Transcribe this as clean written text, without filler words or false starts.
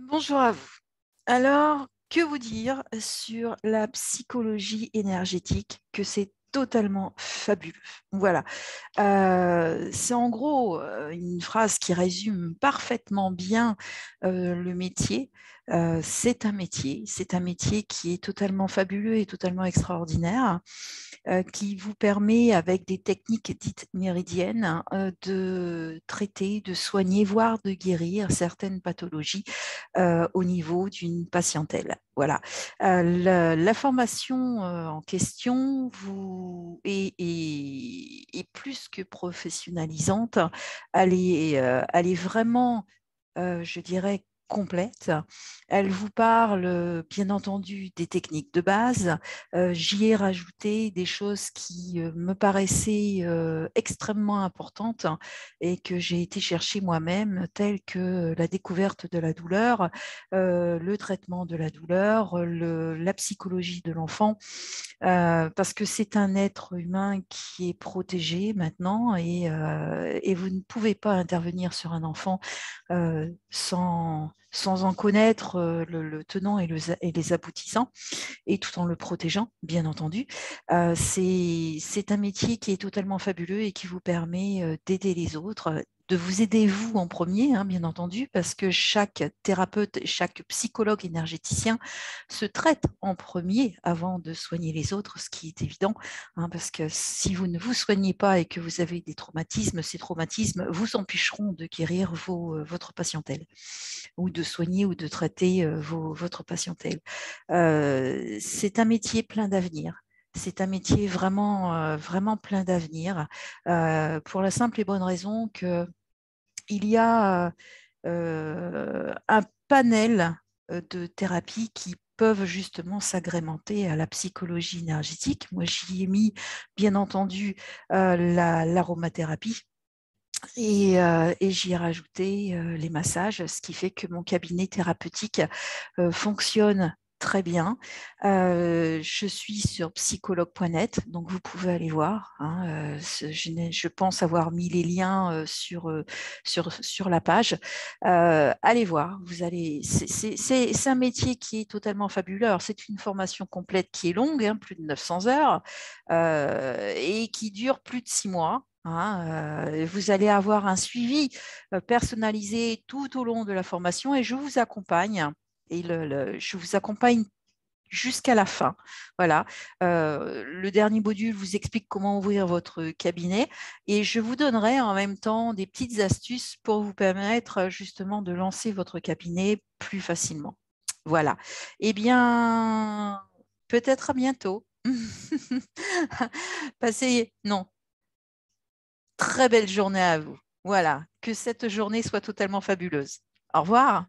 Bonjour à vous. Alors, que vous dire sur la psychologie énergétique, que c'est totalement fabuleux. Voilà. C'est en gros une phrase qui résume parfaitement bien le métier. C'est un métier qui est totalement fabuleux et totalement extraordinaire, qui vous permet, avec des techniques dites méridiennes, de traiter, de soigner, voire de guérir certaines pathologies au niveau d'une patientèle. Voilà. La formation en question est plus que professionnalisante. Elle est vraiment, je dirais, complète. Elle vous parle, bien entendu, des techniques de base. J'y ai rajouté des choses qui me paraissaient extrêmement importantes et que j'ai été chercher moi-même, telles que la découverte de la douleur, le traitement de la douleur, la psychologie de l'enfant, parce que c'est un être humain qui est protégé maintenant et vous ne pouvez pas intervenir sur un enfant sans en connaître le tenant et les aboutissants, et tout en le protégeant, bien entendu. C'est un métier qui est totalement fabuleux et qui vous permet d'aider les autres, de vous aider vous en premier, hein, bien entendu, parce que chaque thérapeute, chaque psychologue énergéticien se traite en premier avant de soigner les autres, ce qui est évident, hein, parce que si vous ne vous soignez pas et que vous avez des traumatismes, ces traumatismes vous empêcheront de guérir votre patientèle, ou de soigner ou de traiter votre patientèle. C'est un métier plein d'avenir. C'est un métier vraiment, vraiment plein d'avenir, pour la simple et bonne raison qu'il y a un panel de thérapies qui peuvent justement s'agrémenter à la psychologie énergétique. Moi, j'y ai mis, bien entendu, l'aromathérapie. Et j'y ai rajouté les massages, ce qui fait que mon cabinet thérapeutique fonctionne très bien. Je suis sur psychologue.net, donc vous pouvez aller voir, hein, je pense avoir mis les liens sur la page. Allez voir, c'est un métier qui est totalement fabuleux. Alors, c'est une formation complète qui est longue, hein, plus de 900 heures, et qui dure plus de 6 mois. Hein. Vous allez avoir un suivi personnalisé tout au long de la formation, et je vous accompagne. Je vous accompagne jusqu'à la fin. Voilà. Le dernier module vous explique comment ouvrir votre cabinet, et je vous donnerai en même temps des petites astuces pour vous permettre justement de lancer votre cabinet plus facilement. Voilà. Eh bien, peut-être à bientôt. Passez, non, très belle journée à vous. Voilà, que cette journée soit totalement fabuleuse. Au revoir.